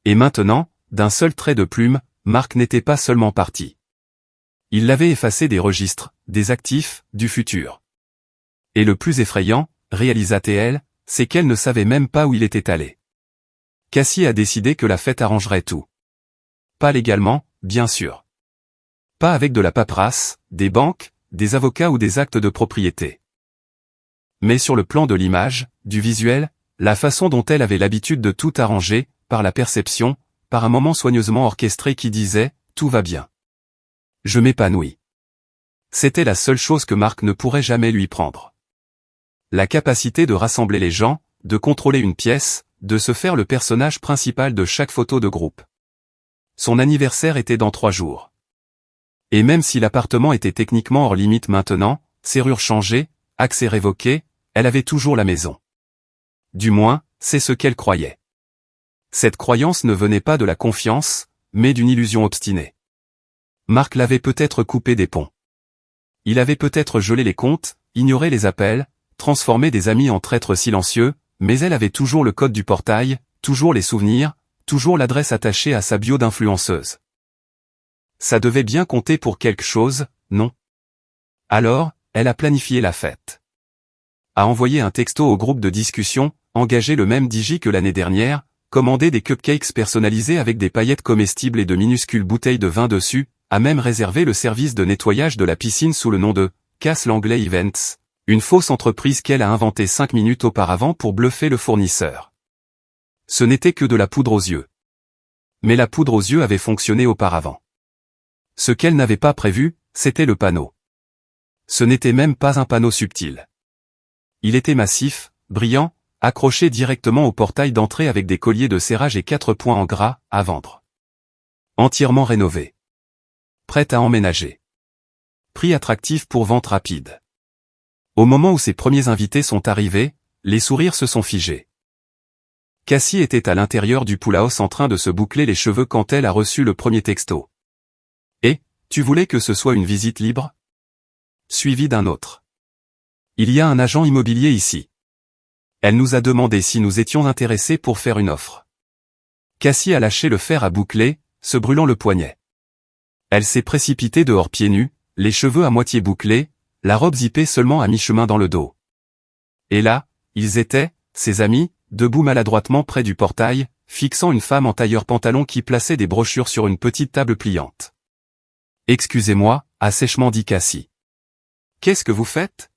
Et maintenant, d'un seul trait de plume, Marc n'était pas seulement parti. Il l'avait effacé des registres, des actifs, du futur. Et le plus effrayant, réalisa-t-elle, c'est qu'elle ne savait même pas où il était allé. Cassie a décidé que la fête arrangerait tout. Pas légalement, bien sûr. Pas avec de la paperasse, des banques, des avocats ou des actes de propriété. Mais sur le plan de l'image, du visuel, la façon dont elle avait l'habitude de tout arranger, par la perception, par un moment soigneusement orchestré qui disait « tout va bien ». Je m'épanouis. C'était la seule chose que Marc ne pourrait jamais lui prendre. La capacité de rassembler les gens, de contrôler une pièce, de se faire le personnage principal de chaque photo de groupe. Son anniversaire était dans 3 jours. Et même si l'appartement était techniquement hors limite maintenant, serrure changée, accès révoqué, elle avait toujours la maison. Du moins, c'est ce qu'elle croyait. Cette croyance ne venait pas de la confiance, mais d'une illusion obstinée. Marc l'avait peut-être coupé des ponts. Il avait peut-être gelé les comptes, ignoré les appels, transformé des amis en traîtres silencieux, mais elle avait toujours le code du portail, toujours les souvenirs, toujours l'adresse attachée à sa bio d'influenceuse. Ça devait bien compter pour quelque chose, non? Alors, elle a planifié la fête. A envoyé un texto au groupe de discussion, engagé le même DJ que l'année dernière, commandé des cupcakes personnalisés avec des paillettes comestibles et de minuscules bouteilles de vin dessus, a même réservé le service de nettoyage de la piscine sous le nom de Casse Langlais Events, une fausse entreprise qu'elle a inventée 5 minutes auparavant pour bluffer le fournisseur. Ce n'était que de la poudre aux yeux. Mais la poudre aux yeux avait fonctionné auparavant. Ce qu'elle n'avait pas prévu, c'était le panneau. Ce n'était même pas un panneau subtil. Il était massif, brillant, accroché directement au portail d'entrée avec des colliers de serrage et 4 points en gras, à vendre. Entièrement rénové. Prête à emménager. Prix attractif pour vente rapide. Au moment où ses premiers invités sont arrivés, les sourires se sont figés. Cassie était à l'intérieur du pool house en train de se boucler les cheveux quand elle a reçu le premier texto. « Et, tu voulais que ce soit une visite libre ?» Suivi d'un autre. « Il y a un agent immobilier ici. Elle nous a demandé si nous étions intéressés pour faire une offre. » Cassie a lâché le fer à boucler, se brûlant le poignet. Elle s'est précipitée dehors pieds nus, les cheveux à moitié bouclés, la robe zippée seulement à mi-chemin dans le dos. Et là, ils étaient, ses amis, debout maladroitement près du portail, fixant une femme en tailleur pantalon qui plaçait des brochures sur une petite table pliante. « Excusez-moi » a sèchement dit Cassie. « Qu'est-ce que vous faites ?»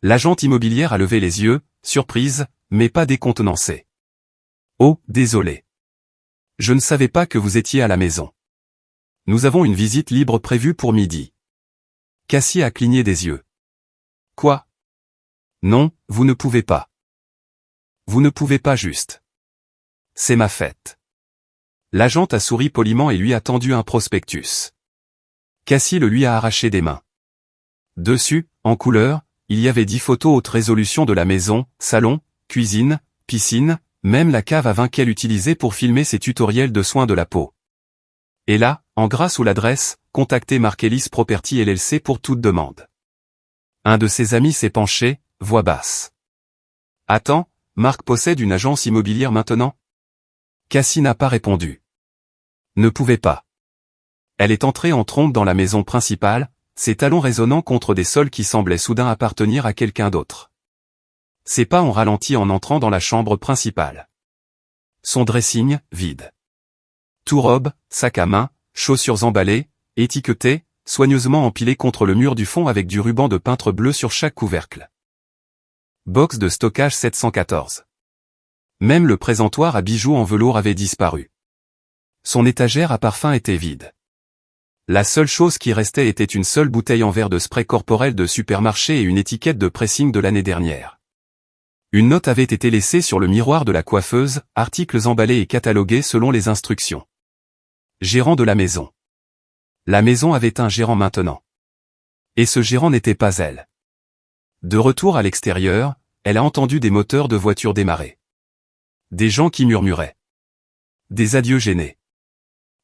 L'agente immobilière a levé les yeux, surprise, mais pas décontenancée. « Oh, désolé. Je ne savais pas que vous étiez à la maison. Nous avons une visite libre prévue pour midi. » Cassie a cligné des yeux. « Quoi ? Non, vous ne pouvez pas. Vous ne pouvez pas juste. C'est ma fête. » L'agente a souri poliment et lui a tendu un prospectus. Cassie le lui a arraché des mains. Dessus, en couleur, il y avait 10 photos haute résolution de la maison, salon, cuisine, piscine, même la cave à vin qu'elle utilisait pour filmer ses tutoriels de soins de la peau. Et là, en gras sous l'adresse, contactez Marc Ellis Property LLC pour toute demande. Un de ses amis s'est penché, voix basse. Attends, Marc possède une agence immobilière maintenant? Cassie n'a pas répondu. Ne pouvait pas. Elle est entrée en trombe dans la maison principale, ses talons résonnant contre des sols qui semblaient soudain appartenir à quelqu'un d'autre. Ses pas ont ralenti en entrant dans la chambre principale. Son dressing, vide. Tout robe, sac à main, chaussures emballées, étiquetées, soigneusement empilées contre le mur du fond avec du ruban de peintre bleu sur chaque couvercle. Box de stockage 714. Même le présentoir à bijoux en velours avait disparu. Son étagère à parfum était vide. La seule chose qui restait était une seule bouteille en verre de spray corporel de supermarché et une étiquette de pressing de l'année dernière. Une note avait été laissée sur le miroir de la coiffeuse, articles emballés et catalogués selon les instructions. Gérant de la maison. La maison avait un gérant maintenant. Et ce gérant n'était pas elle. De retour à l'extérieur, elle a entendu des moteurs de voitures démarrer. Des gens qui murmuraient. Des adieux gênés.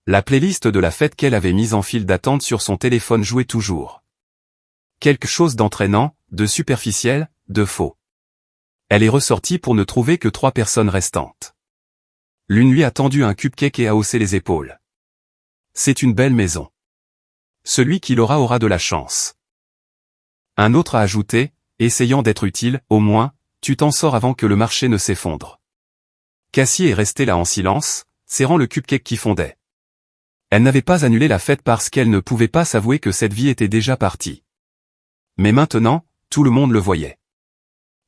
La playlist de la fête qu'elle avait mise en file d'attente sur son téléphone jouait toujours. Quelque chose d'entraînant, de superficiel, de faux. Elle est ressortie pour ne trouver que 3 personnes restantes. L'une lui a tendu un cupcake et a haussé les épaules. C'est une belle maison. Celui qui l'aura aura de la chance. Un autre a ajouté, essayant d'être utile, au moins, tu t'en sors avant que le marché ne s'effondre. Cassie est restée là en silence, serrant le cupcake qui fondait. Elle n'avait pas annulé la fête parce qu'elle ne pouvait pas s'avouer que cette vie était déjà partie. Mais maintenant, tout le monde le voyait.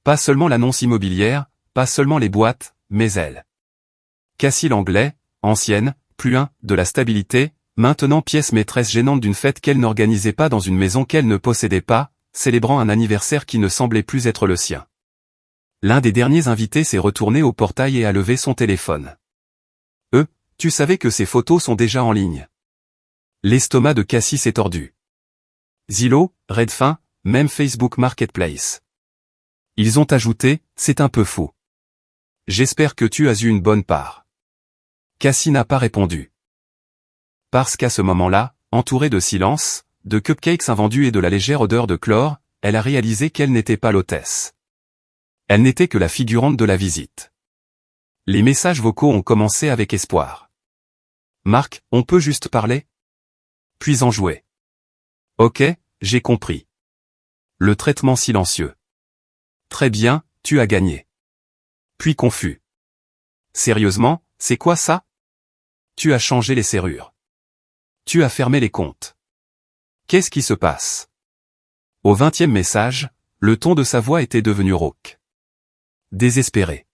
Pas seulement l'annonce immobilière, pas seulement les boîtes, mais elle. Cassie Langlais, ancienne, plus de la stabilité, maintenant pièce maîtresse gênante d'une fête qu'elle n'organisait pas dans une maison qu'elle ne possédait pas, célébrant un anniversaire qui ne semblait plus être le sien. L'un des derniers invités s'est retourné au portail et a levé son téléphone. Tu savais que ces photos sont déjà en ligne. L'estomac de Cassie s'est tordu. Zillow, Redfin, même Facebook Marketplace. Ils ont ajouté, c'est un peu fou. J'espère que tu as eu une bonne part. Cassie n'a pas répondu. Parce qu'à ce moment-là, entourée de silence, de cupcakes invendus et de la légère odeur de chlore, elle a réalisé qu'elle n'était pas l'hôtesse. Elle n'était que la figurante de la visite. Les messages vocaux ont commencé avec espoir. Marc, on peut juste parler? Puis en jouer. Ok, j'ai compris. Le traitement silencieux. Très bien, tu as gagné. Puis confus. Sérieusement, c'est quoi ça? Tu as changé les serrures. Tu as fermé les comptes. Qu'est-ce qui se passe? Au 20e message, le ton de sa voix était devenu rauque. Désespéré.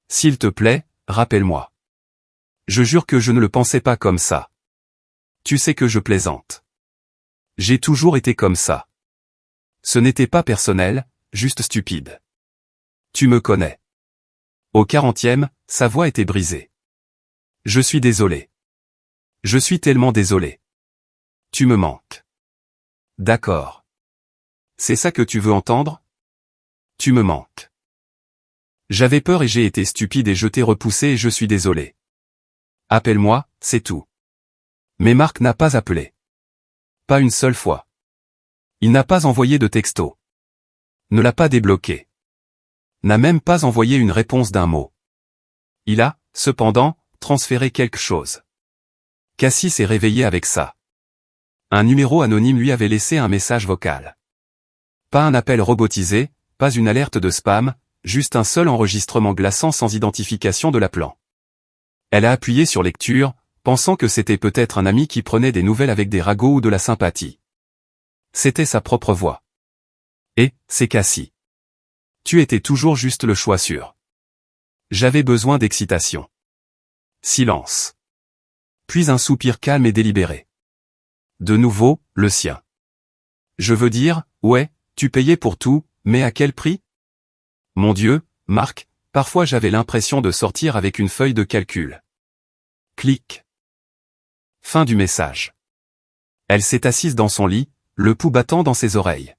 S'il te plaît, rappelle-moi. Je jure que je ne le pensais pas comme ça. Tu sais que je plaisante. J'ai toujours été comme ça. Ce n'était pas personnel, juste stupide. Tu me connais. Au 40e, sa voix était brisée. Je suis désolé. Je suis tellement désolé. Tu me manques. D'accord. C'est ça que tu veux entendre? Tu me manques. J'avais peur et j'ai été stupide et je t'ai repoussé et je suis désolé. Appelle-moi, c'est tout. Mais Marc n'a pas appelé. Pas une seule fois. Il n'a pas envoyé de texto. Ne l'a pas débloqué. N'a même pas envoyé une réponse d'un mot. Il a, cependant, transféré quelque chose. Cassie s'est réveillée avec ça. Un numéro anonyme lui avait laissé un message vocal. Pas un appel robotisé, pas une alerte de spam, juste un seul enregistrement glaçant sans identification de l'appelant. Elle a appuyé sur lecture, pensant que c'était peut-être un ami qui prenait des nouvelles avec des ragots ou de la sympathie. C'était sa propre voix. Et, c'est Cassie. Tu étais toujours juste le choix sûr. J'avais besoin d'excitation. Silence. Puis un soupir calme et délibéré. De nouveau, le sien. Je veux dire, ouais, tu payais pour tout, mais à quel prix? Mon Dieu, Marc, parfois j'avais l'impression de sortir avec une feuille de calcul. Clic. Fin du message. Elle s'est assise dans son lit, le pouls battant dans ses oreilles.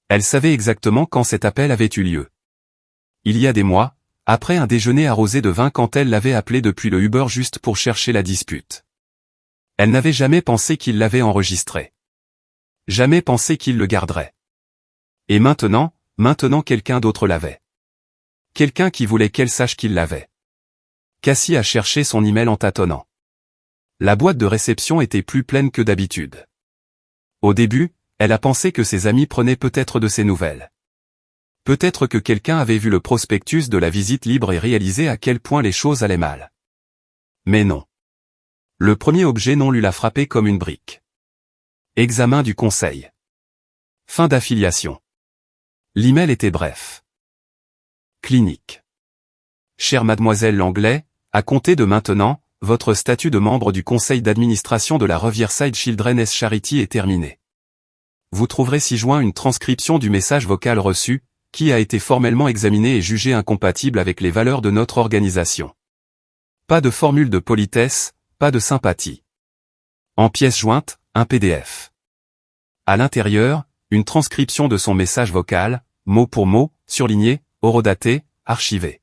Elle savait exactement quand cet appel avait eu lieu. Il y a des mois, après un déjeuner arrosé de vin quand elle l'avait appelé depuis le Uber juste pour chercher la dispute. Elle n'avait jamais pensé qu'il l'avait enregistré. Jamais pensé qu'il le garderait. Et maintenant quelqu'un d'autre l'avait. Quelqu'un qui voulait qu'elle sache qu'il l'avait. Cassie a cherché son email en tâtonnant. La boîte de réception était plus pleine que d'habitude. Au début, elle a pensé que ses amis prenaient peut-être de ses nouvelles. Peut-être que quelqu'un avait vu le prospectus de la visite libre et réalisé à quel point les choses allaient mal. Mais non. Le premier objet non lui l'a frappé comme une brique. Examen du conseil. Fin d'affiliation. L'email était bref. Clinique. Chère mademoiselle Langlais, à compter de maintenant, votre statut de membre du conseil d'administration de la Riverside Children's Charity est terminé. Vous trouverez ci-joint une transcription du message vocal reçu, qui a été formellement examiné et jugé incompatible avec les valeurs de notre organisation. Pas de formule de politesse, pas de sympathie. En pièce jointe, un PDF. À l'intérieur, une transcription de son message vocal, mot pour mot, surligné, horodaté, archivé.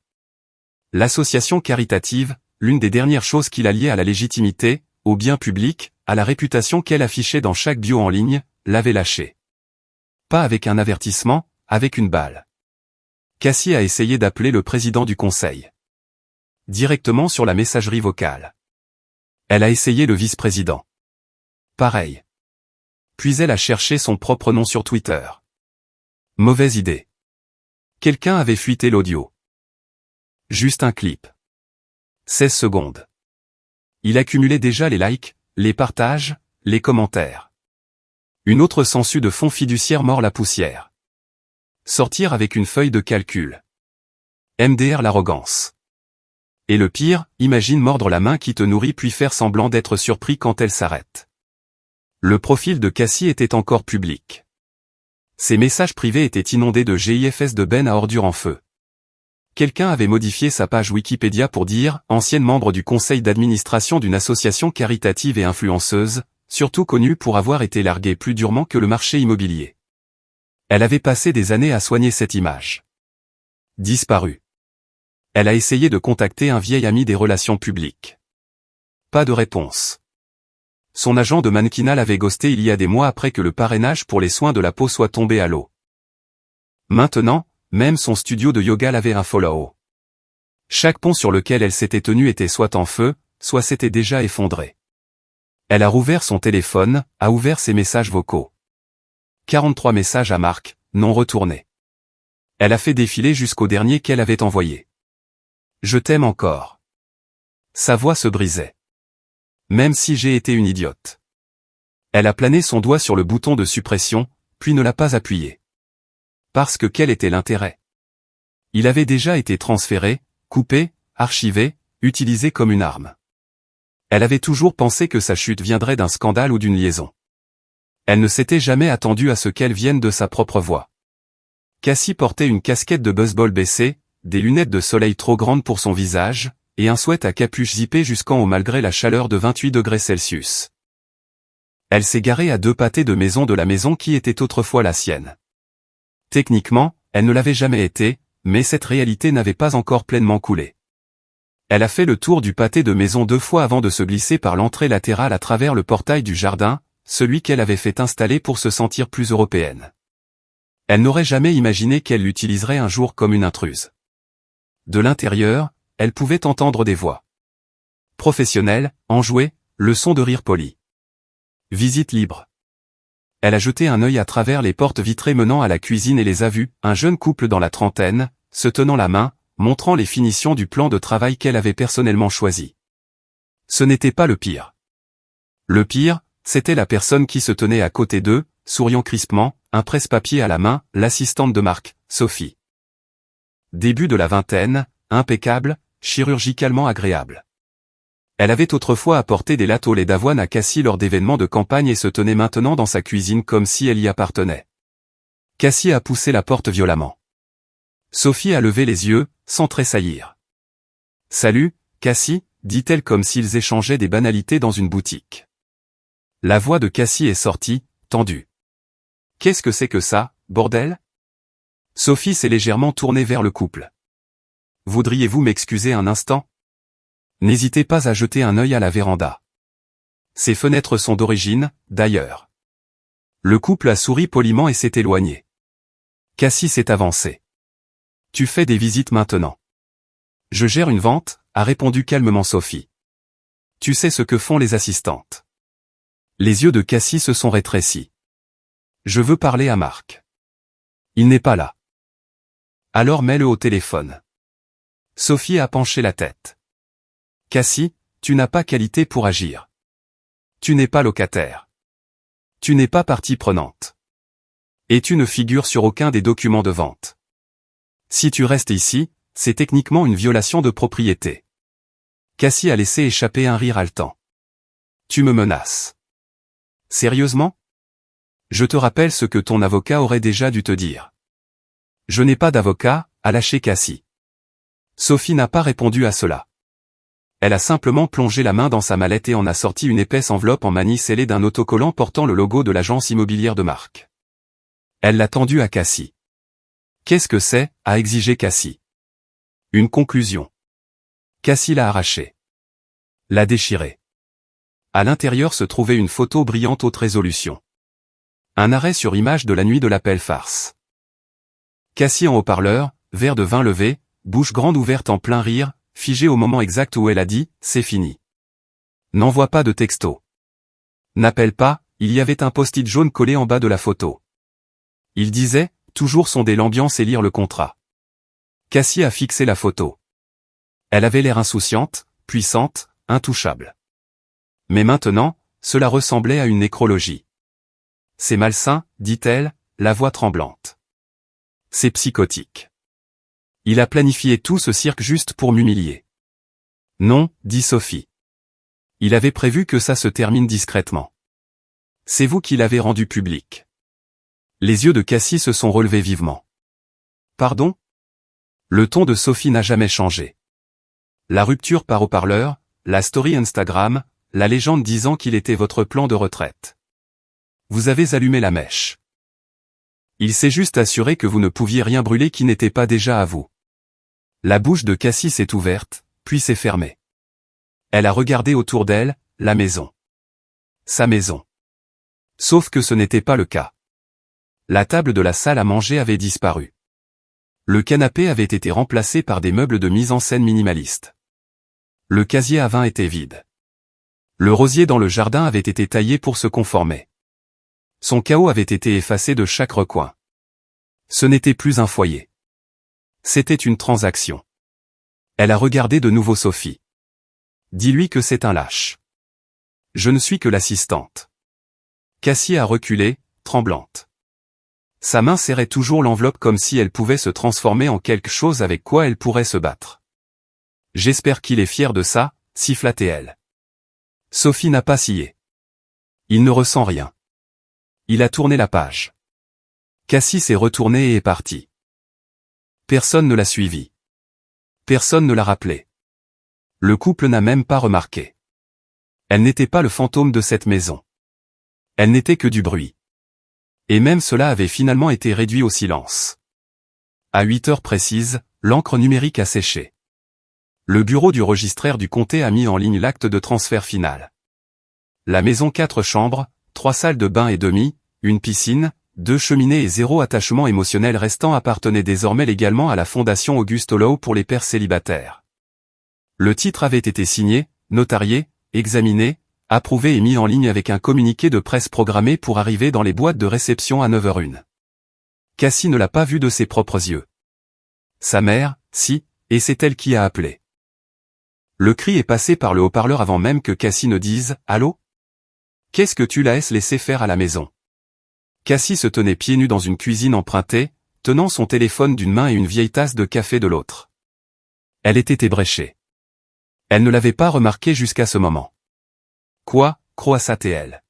L'association caritative, l'une des dernières choses qui la liait à la légitimité, au bien public, à la réputation qu'elle affichait dans chaque bio en ligne, l'avait lâché. Pas avec un avertissement, avec une balle. Cassie a essayé d'appeler le président du conseil. Directement sur la messagerie vocale. Elle a essayé le vice-président. Pareil. Puis elle a cherché son propre nom sur Twitter. Mauvaise idée. Quelqu'un avait fuité l'audio. Juste un clip. 16 secondes. Il accumulait déjà les likes, les partages, les commentaires. Une autre sangsue de fonds fiduciaire mord la poussière. Sortir avec une feuille de calcul. MDR l'arrogance. Et le pire, imagine mordre la main qui te nourrit puis faire semblant d'être surpris quand elle s'arrête. Le profil de Cassie était encore public. Ses messages privés étaient inondés de GIFs de bennes à ordures en feu. Quelqu'un avait modifié sa page Wikipédia pour dire « ancienne membre du conseil d'administration d'une association caritative et influenceuse », surtout connue pour avoir été larguée plus durement que le marché immobilier. Elle avait passé des années à soigner cette image. Disparue. Elle a essayé de contacter un vieil ami des relations publiques. Pas de réponse. Son agent de mannequinat l'avait ghosté il y a des mois après que le parrainage pour les soins de la peau soit tombé à l'eau. Maintenant, même son studio de yoga l'avait un follow. Chaque pont sur lequel elle s'était tenue était soit en feu, soit s'était déjà effondré. Elle a rouvert son téléphone, a ouvert ses messages vocaux. 43 messages à Marc, non retournés. Elle a fait défiler jusqu'au dernier qu'elle avait envoyé. Je t'aime encore. Sa voix se brisait. Même si j'ai été une idiote. Elle a plané son doigt sur le bouton de suppression, puis ne l'a pas appuyé. Parce que quel était l'intérêt? Il avait déjà été transféré, coupé, archivé, utilisé comme une arme. Elle avait toujours pensé que sa chute viendrait d'un scandale ou d'une liaison. Elle ne s'était jamais attendue à ce qu'elle vienne de sa propre voix. Cassie portait une casquette de baseball baissée, des lunettes de soleil trop grandes pour son visage, et un sweat à capuche zippée jusqu'en haut malgré la chaleur de 28 degrés Celsius. Elle s'est garée à 2 pâtés de maison de la maison qui était autrefois la sienne. Techniquement, elle ne l'avait jamais été, mais cette réalité n'avait pas encore pleinement coulé. Elle a fait le tour du pâté de maison 2 fois avant de se glisser par l'entrée latérale à travers le portail du jardin, celui qu'elle avait fait installer pour se sentir plus européenne. Elle n'aurait jamais imaginé qu'elle l'utiliserait un jour comme une intruse. De l'intérieur, elle pouvait entendre des voix. Professionnelles, enjouées, le son de rire poli. Visite libre. Elle a jeté un œil à travers les portes vitrées menant à la cuisine et les a vus, un jeune couple dans la trentaine, se tenant la main, montrant les finitions du plan de travail qu'elle avait personnellement choisi. Ce n'était pas le pire. Le pire, c'était la personne qui se tenait à côté d'eux, souriant crispement, un presse-papier à la main, l'assistante de Marc, Sophie. Début de la vingtaine, impeccable, chirurgicalement agréable. Elle avait autrefois apporté des lattes au lait d'avoine à Cassie lors d'événements de campagne et se tenait maintenant dans sa cuisine comme si elle y appartenait. Cassie a poussé la porte violemment. Sophie a levé les yeux, sans tressaillir. « Salut, Cassie », dit-elle comme s'ils échangeaient des banalités dans une boutique. La voix de Cassie est sortie, tendue. « Qu'est-ce que c'est que ça, bordel ?» Sophie s'est légèrement tournée vers le couple. « Voudriez-vous m'excuser un instant ? N'hésitez pas à jeter un œil à la véranda. Ces fenêtres sont d'origine, d'ailleurs. » Le couple a souri poliment et s'est éloigné. Cassie s'est avancée. « Tu fais des visites maintenant. »« Je gère une vente », a répondu calmement Sophie. « Tu sais ce que font les assistantes. » Les yeux de Cassie se sont rétrécis. « Je veux parler à Marc. » Il n'est pas là. Alors mets-le au téléphone. Sophie a penché la tête. « Cassie, tu n'as pas qualité pour agir. Tu n'es pas locataire. Tu n'es pas partie prenante. Et tu ne figures sur aucun des documents de vente. Si tu restes ici, c'est techniquement une violation de propriété. Cassie a laissé échapper un rire haletant. Tu me menaces. Sérieusement? Je te rappelle ce que ton avocat aurait déjà dû te dire. Je n'ai pas d'avocat, a lâché Cassie. Sophie n'a pas répondu à cela. Elle a simplement plongé la main dans sa mallette et en a sorti une épaisse enveloppe en manille scellée d'un autocollant portant le logo de l'agence immobilière de Marc. Elle l'a tendu à Cassie. Qu'est-ce que c'est, a exigé Cassie. Une conclusion. Cassie l'a arrachée. L'a déchirée. À l'intérieur se trouvait une photo brillante haute résolution. Un arrêt sur image de la nuit de l'appel farce. Cassie en haut-parleur, verre de vin levé, bouche grande ouverte en plein rire, figée au moment exact où elle a dit « c'est fini ». N'envoie pas de texto. N'appelle pas, il y avait un post-it jaune collé en bas de la photo. Il disait « toujours sonder l'ambiance et lire le contrat ». Cassie a fixé la photo. Elle avait l'air insouciante, puissante, intouchable. Mais maintenant, cela ressemblait à une nécrologie. C'est malsain, dit-elle, la voix tremblante. C'est psychotique. Il a planifié tout ce cirque juste pour m'humilier. Non, dit Sophie. Il avait prévu que ça se termine discrètement. C'est vous qui l'avez rendu public. Les yeux de Cassie se sont relevés vivement. Pardon? Le ton de Sophie n'a jamais changé. La rupture par haut-parleur, la story Instagram, la légende disant qu'il était votre plan de retraite. Vous avez allumé la mèche. Il s'est juste assuré que vous ne pouviez rien brûler qui n'était pas déjà à vous. La bouche de Cassie s'est ouverte, puis s'est fermée. Elle a regardé autour d'elle, la maison. Sa maison. Sauf que ce n'était pas le cas. La table de la salle à manger avait disparu. Le canapé avait été remplacé par des meubles de mise en scène minimaliste. Le casier à vin était vide. Le rosier dans le jardin avait été taillé pour se conformer. Son chaos avait été effacé de chaque recoin. Ce n'était plus un foyer. C'était une transaction. Elle a regardé de nouveau Sophie. Dis-lui que c'est un lâche. Je ne suis que l'assistante. Cassie a reculé, tremblante. Sa main serrait toujours l'enveloppe comme si elle pouvait se transformer en quelque chose avec quoi elle pourrait se battre. J'espère qu'il est fier de ça, siffla-t-elle. Sophie n'a pas scié. Il ne ressent rien. Il a tourné la page. Cassie s'est retournée et est partie. Personne ne l'a suivi. Personne ne l'a rappelé. Le couple n'a même pas remarqué. Elle n'était pas le fantôme de cette maison. Elle n'était que du bruit. Et même cela avait finalement été réduit au silence. À 8 heures précises, l'encre numérique a séché. Le bureau du registraire du comté a mis en ligne l'acte de transfert final. La maison 4 chambres, 3 salles de bain et demi, une piscine, 2 cheminées et 0 attachement émotionnel restant appartenaient désormais légalement à la Fondation Auguste Hollow pour les pères célibataires. Le titre avait été signé, notarié, examiné, approuvé et mis en ligne avec un communiqué de presse programmé pour arriver dans les boîtes de réception à 9h01. Cassie ne l'a pas vu de ses propres yeux. Sa mère, si, et c'est elle qui a appelé. Le cri est passé par le haut-parleur avant même que Cassie ne dise « Allô ? Qu'est-ce que tu laisses laisser faire à la maison ?» Cassie se tenait pieds nus dans une cuisine empruntée, tenant son téléphone d'une main et une vieille tasse de café de l'autre. Elle était ébréchée. Elle ne l'avait pas remarqué jusqu'à ce moment. Quoi, croissa-t-elle.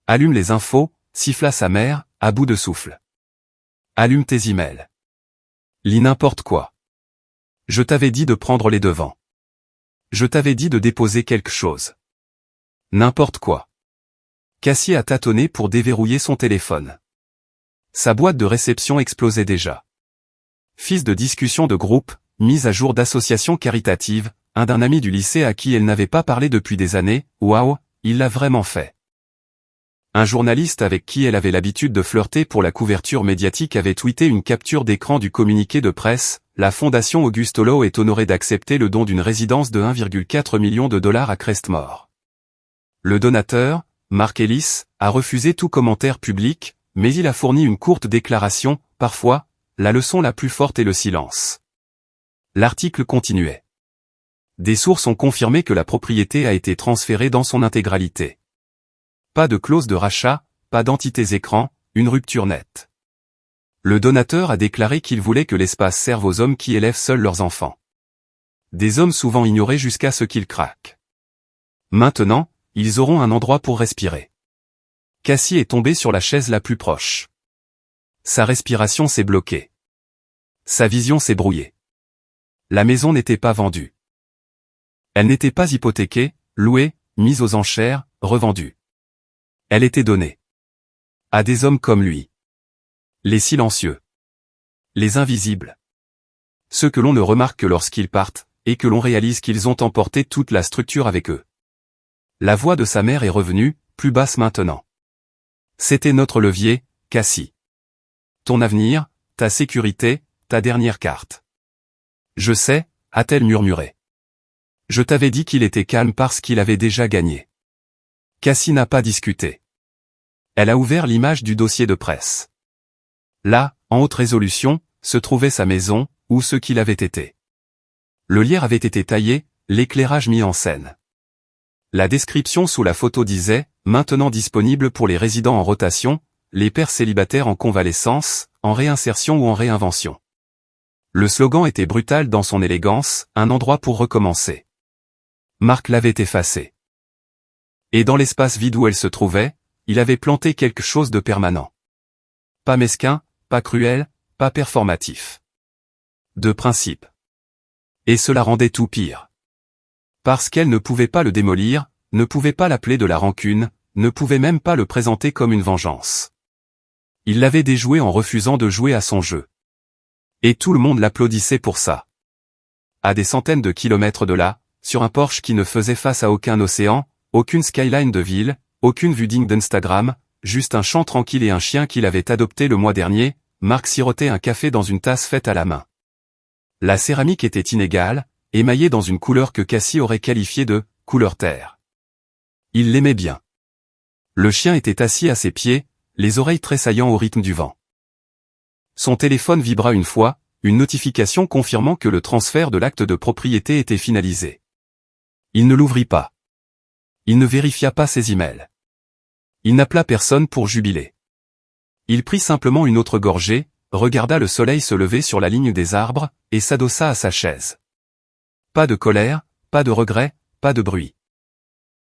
Allume les infos, siffla sa mère, à bout de souffle. Allume tes emails. Lis n'importe quoi. Je t'avais dit de prendre les devants. Je t'avais dit de déposer quelque chose. N'importe quoi. Cassie a tâtonné pour déverrouiller son téléphone. Sa boîte de réception explosait déjà. Fils de discussion de groupe, mise à jour d'association caritative, un d'un ami du lycée à qui elle n'avait pas parlé depuis des années, waouh, il l'a vraiment fait. Un journaliste avec qui elle avait l'habitude de flirter pour la couverture médiatique avait tweeté une capture d'écran du communiqué de presse, la Fondation Auguste Hollow est honorée d'accepter le don d'une résidence de 1,4 million de dollars à Crestmore. Le donateur, Mark Ellis, a refusé tout commentaire public, mais il a fourni une courte déclaration, parfois, la leçon la plus forte est le silence. L'article continuait. Des sources ont confirmé que la propriété a été transférée dans son intégralité. Pas de clause de rachat, pas d'entités écran, une rupture nette. Le donateur a déclaré qu'il voulait que l'espace serve aux hommes qui élèvent seuls leurs enfants. des hommes souvent ignorés jusqu'à ce qu'ils craquent. Maintenant, ils auront un endroit pour respirer. Cassie est tombée sur la chaise la plus proche. Sa respiration s'est bloquée. Sa vision s'est brouillée. La maison n'était pas vendue. Elle n'était pas hypothéquée, louée, mise aux enchères, revendue. Elle était donnée à des hommes comme lui. Les silencieux. Les invisibles. Ceux que l'on ne remarque que lorsqu'ils partent, et que l'on réalise qu'ils ont emporté toute la structure avec eux. La voix de sa mère est revenue, plus basse maintenant. C'était notre levier, Cassie. Ton avenir, ta sécurité, ta dernière carte. Je sais, a-t-elle murmuré. Je t'avais dit qu'il était calme parce qu'il avait déjà gagné. Cassie n'a pas discuté. Elle a ouvert l'image du dossier de presse. Là, en haute résolution, se trouvait sa maison, ou ce qu'il avait été. Le lierre avait été taillé, l'éclairage mis en scène. La description sous la photo disait « Maintenant disponible pour les résidents en rotation, les pères célibataires en convalescence, en réinsertion ou en réinvention ». Le slogan était brutal dans son élégance, un endroit pour recommencer. Marc l'avait effacé. Et dans l'espace vide où elle se trouvait, il avait planté quelque chose de permanent. Pas mesquin, pas cruel, pas performatif. De principe. Et cela rendait tout pire. Parce qu'elle ne pouvait pas le démolir, ne pouvait pas l'appeler de la rancune, ne pouvait même pas le présenter comme une vengeance. Il l'avait déjoué en refusant de jouer à son jeu. Et tout le monde l'applaudissait pour ça. À des centaines de kilomètres de là, sur un Porsche qui ne faisait face à aucun océan, aucune skyline de ville, aucune vue digne d'Instagram, juste un champ tranquille et un chien qu'il avait adopté le mois dernier, Marc sirotait un café dans une tasse faite à la main. La céramique était inégale, émaillée dans une couleur que Cassie aurait qualifiée de « couleur terre ». Il l'aimait bien. Le chien était assis à ses pieds, les oreilles tressaillant au rythme du vent. Son téléphone vibra une fois, une notification confirmant que le transfert de l'acte de propriété était finalisé. Il ne l'ouvrit pas. Il ne vérifia pas ses emails. Il n'appela personne pour jubiler. Il prit simplement une autre gorgée, regarda le soleil se lever sur la ligne des arbres, et s'adossa à sa chaise. Pas de colère, pas de regret, pas de bruit.